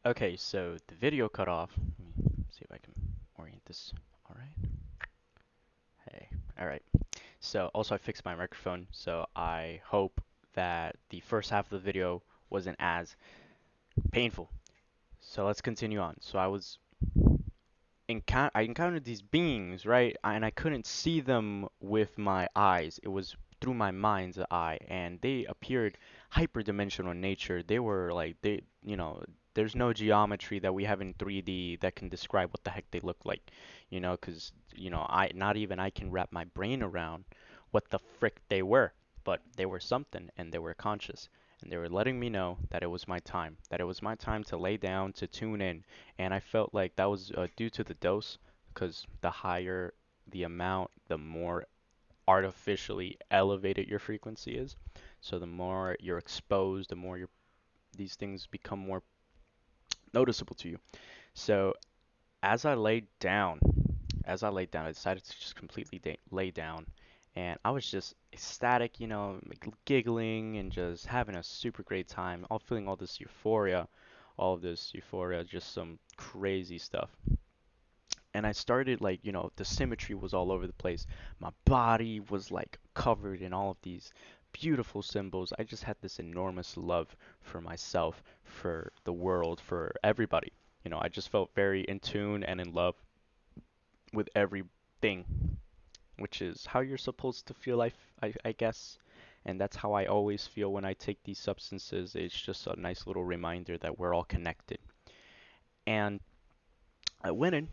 Okay, so the video cut off. Let me see if I can orient this. All right. Hey. All right. So also I fixed my microphone, so I hope that the first half of the video wasn't as painful. So let's continue on. So I encountered these beings, right? And I couldn't see them with my eyes. It was through my mind's eye, and they appeared hyperdimensional in nature. They were like there's no geometry that we have in 3D that can describe what the heck they look like, 'cause I not even I can wrap my brain around what the frick they were, but they were something, and they were conscious. And they were letting me know that it was my time, that it was my time to lay down, to tune in, and I felt like that was due to the dose, because the higher the amount, the more artificially elevated your frequency is. So the more you're exposed, the more these things become more noticeable to you. So as I laid down, I decided to just completely lay down, and I was just ecstatic, like giggling and just having a super great time, all feeling all of this euphoria, just some crazy stuff. And I started like, the symmetry was all over the place. My body was like covered in all of these beautiful symbols. I just had this enormous love for myself, for the world, for everybody. I just felt very in tune and in love with everything, which is how you're supposed to feel, I guess. And that's how I always feel when I take these substances. It's just a nice little reminder that we're all connected. And I went in,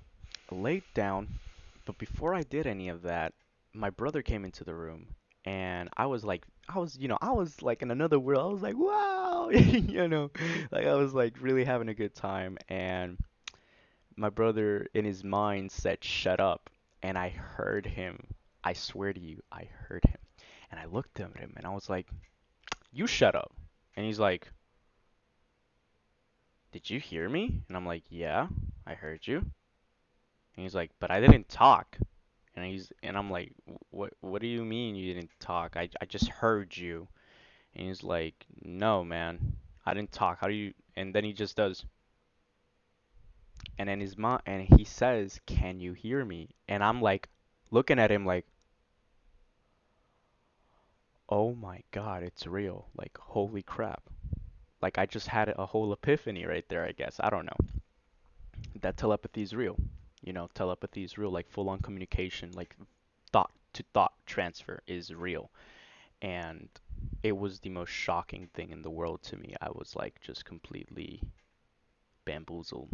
laid down, but before I did any of that, my brother came into the room, and I was like in another world. I was like, wow, like I was like really having a good time. And my brother, in his mind, said, shut up. And I heard him. I swear to you, I heard him. And I looked at him, and I was like, you shut up. And he's like, did you hear me? And I'm like, yeah, I heard you. And he's like, but I didn't talk. And I'm like, what do you mean you didn't talk? I just heard you. And he's like, no, man, I didn't talk. How do you? And then he just does. And then his mom and he says, can you hear me? And I'm like, looking at him like, oh my God, it's real. Like, holy crap. Like I just had a whole epiphany right there, I guess. I don't know. That telepathy is real. Telepathy is real. Like full on communication, like thought to thought transfer is real. And it was the most shocking thing in the world to me. I was like just completely bamboozled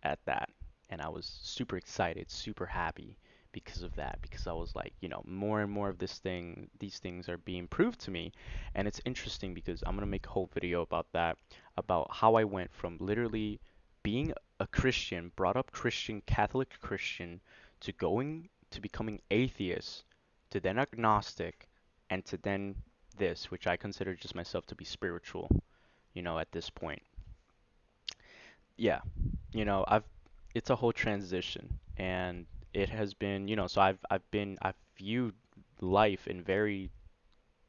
at that. And I was super excited, super happy because of that, because I was like, more and more of these things are being proved to me. And it's interesting because I'm gonna make a whole video about that, about how I went from literally being a Christian, brought up Christian, Catholic Christian, to going to becoming atheist, to then agnostic, and to then this, which I consider just myself to be spiritual, at this point. Yeah, I've it's a whole transition, and it has been, so I've viewed life in very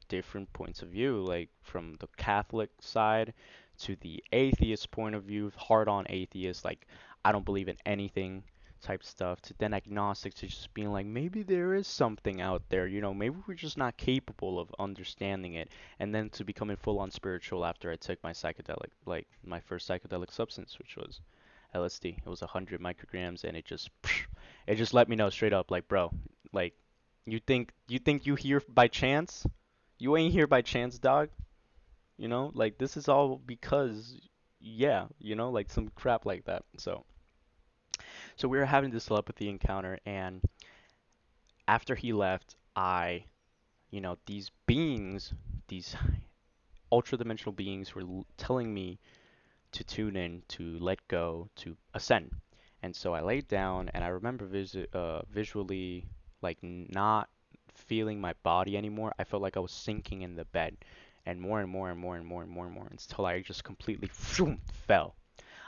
different points of view, like from the Catholic side to the atheist point of view, hard on atheist, like I don't believe in anything type stuff, to then agnostic, to just being like maybe there is something out there, maybe we're just not capable of understanding it, and then to becoming full on spiritual after I took my psychedelic, like my first psychedelic substance, which was LSD. It was 100 micrograms, and it just let me know straight up, like, bro, like, you think you here by chance? You ain't here by chance, dog. Like this is all because, yeah, like some crap like that. So we were having this telepathy encounter, and after he left, these beings, these ultra dimensional beings were telling me to tune in, to let go, to ascend. And so I laid down, and I remember visually, like, not feeling my body anymore. I felt like I was sinking in the bed, and more and more and more and more and more and more until I just completely fell.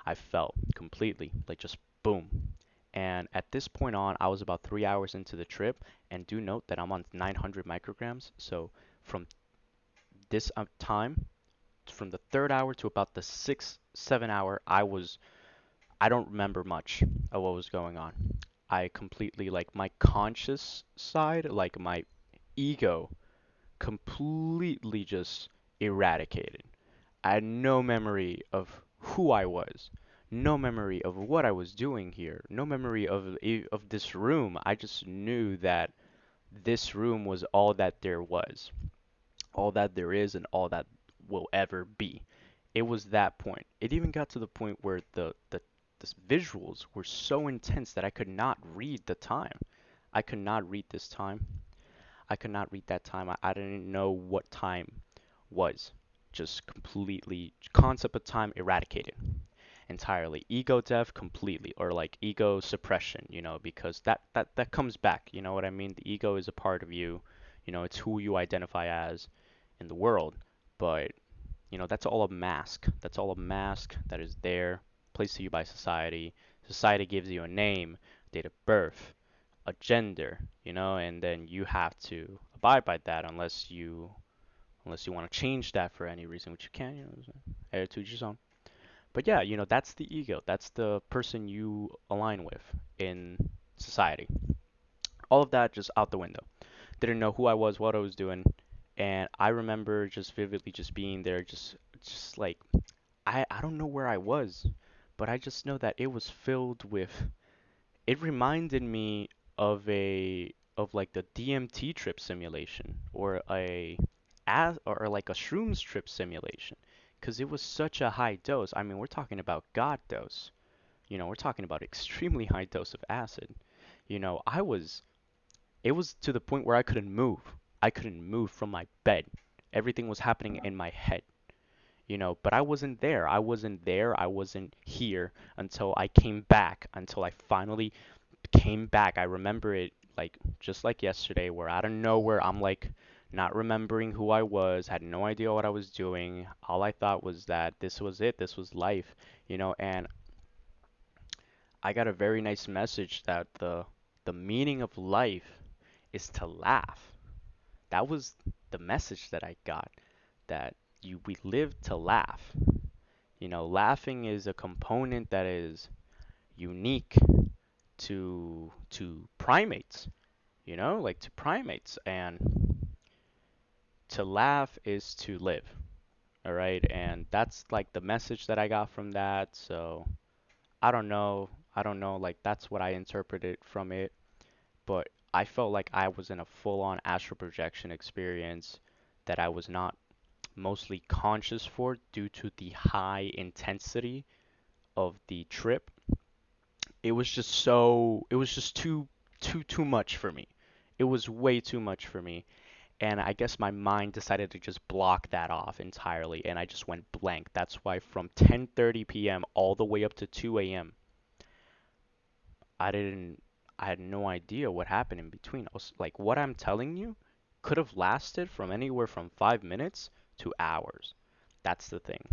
I fell completely, like just boom. And at this point on, I was about 3 hours into the trip, and do note that I'm on 900 micrograms. So from this time from the third hour to about the sixth, 7 hour, I don't remember much of what was going on. I completely, like, my conscious side, like my ego, completely just eradicated. I had no memory of who I was, no memory of what I was doing here, no memory of this room. I just knew that this room was all that there was, all that there is, and all that will ever be. It was that point. It even got to the point where the visuals were so intense that I could not read the time. I could not read this time. I could not read that time. I didn't know what time was. Just completely concept of time eradicated entirely. Ego death completely, or like ego suppression, because that comes back. You know what I mean? The ego is a part of you. It's who you identify as in the world. But that's all a mask. That's all a mask that is there, placed to you by society. Society gives you a name, date of birth, a gender, and then you have to abide by that unless you want to change that for any reason, which you can, air to your own. But yeah, that's the ego. That's the person you align with in society. All of that just out the window. Didn't know who I was, what I was doing, and I remember just vividly just being there, just like I don't know where I was, but I just know that it was filled with. It reminded me of like the DMT trip simulation or or like a shrooms trip simulation, because it was such a high dose. I mean, we're talking about God dose. We're talking about extremely high dose of acid. I was it was to the point where I couldn't move. I couldn't move from my bed. Everything was happening in my head. But I wasn't there. I wasn't there. I wasn't here until I came back, until I finally came back. I remember it like just like yesterday, where out of nowhere I'm like not remembering who I was, had no idea what I was doing. All I thought was that this was it, this was life, and I got a very nice message that the meaning of life is to laugh. That was the message that I got, that we live to laugh. Laughing is a component that is unique to primates, like to primates, and to laugh is to live. All right, and that's like the message that I got from that. So I don't know, like that's what I interpreted from it, but I felt like I was in a full-on astral projection experience that I was not mostly conscious for due to the high intensity of the trip. It was just too much for me. It was way too much for me. And I guess my mind decided to just block that off entirely, and I just went blank. That's why from 10:30 p.m. all the way up to 2 a.m. I didn't I had no idea what happened in between. I was like, what I'm telling you could have lasted from anywhere from 5 minutes to hours. That's the thing.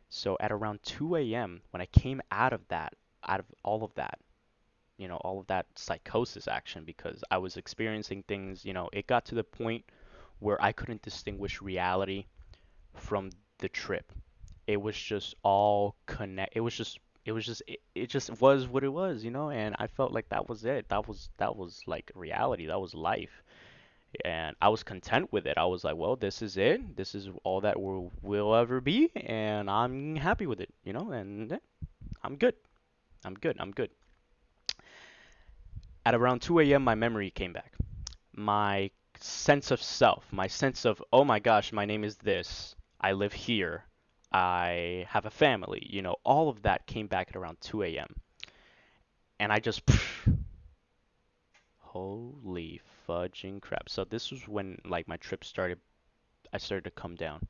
So at around 2 a.m., when I came out of all of that, all of that psychosis action, because I was experiencing things, it got to the point where I couldn't distinguish reality from the trip. It was just all connect. It just was what it was, and I felt like that was it. That was like reality. That was life. And I was content with it. I was like, well, this is it. This is all that will ever be, and I'm happy with it, and I'm good. I'm good. I'm good. At around 2 a.m., my memory came back. My sense of self, my sense of, oh my gosh, my name is this. I live here. I have a family. All of that came back at around 2 a.m. And I just, holy fudging crap. So this was when like my trip started, I started to come down.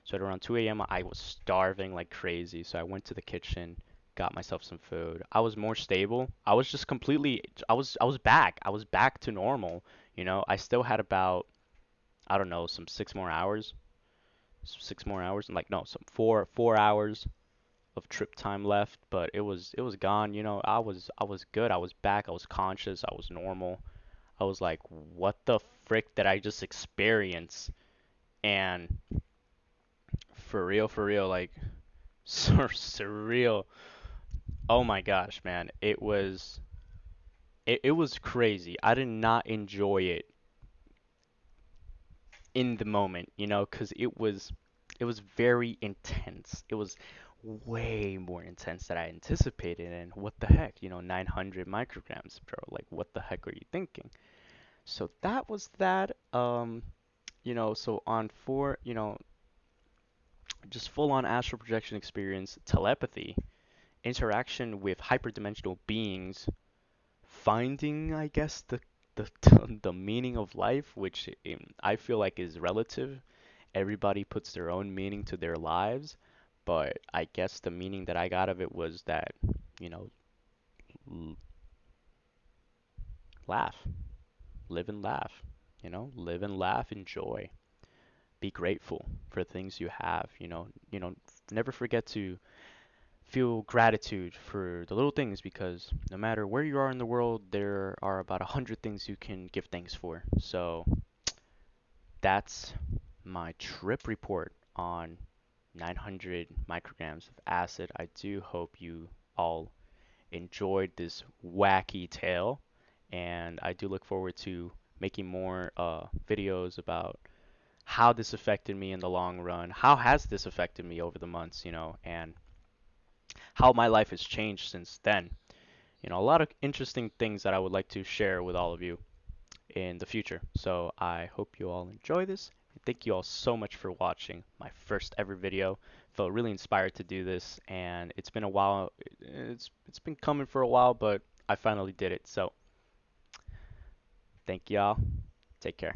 So at around 2 a.m., I was starving like crazy. So I went to the kitchen, got myself some food. I was more stable. I was just completely, I was back. I was back to normal. I still had about, I don't know, some 6 more hours, 6 more hours, and like no, some 4 hours of trip time left. But it was gone. I was good. I was back. I was conscious. I was normal. I was like, what the frick did I just experience? And For real, like so surreal. Oh my gosh, man. It was crazy. I did not enjoy it in the moment, you know, 'cause it was very intense. It was way more intense than I anticipated. And what the heck, you know, 900 micrograms, bro. Like, what the heck are you thinking? So that was that. You know, so on four, you know, just full on astral projection experience, telepathy, interaction with hyperdimensional beings, finding, I guess, the the meaning of life, which I feel like is relative. Everybody puts their own meaning to their lives, but I guess the meaning that I got of it was that, you know, l- laugh, live and laugh, you know, live and laugh, enjoy, be grateful for things you have, never forget to feel gratitude for the little things because no matter where you are in the world, there are about 100 things you can give thanks for. So that's my trip report on 900 micrograms of acid. I do hope you all enjoyed this wacky tale, and I do look forward to making more videos about how this affected me in the long run. How has this affected me over the months, and how my life has changed since then. A lot of interesting things that I would like to share with all of you in the future. So I hope you all enjoy this. Thank you all so much for watching my first ever video. Felt really inspired to do this, and it's been a while. It's been coming for a while, but I finally did it. So thank y'all. Take care.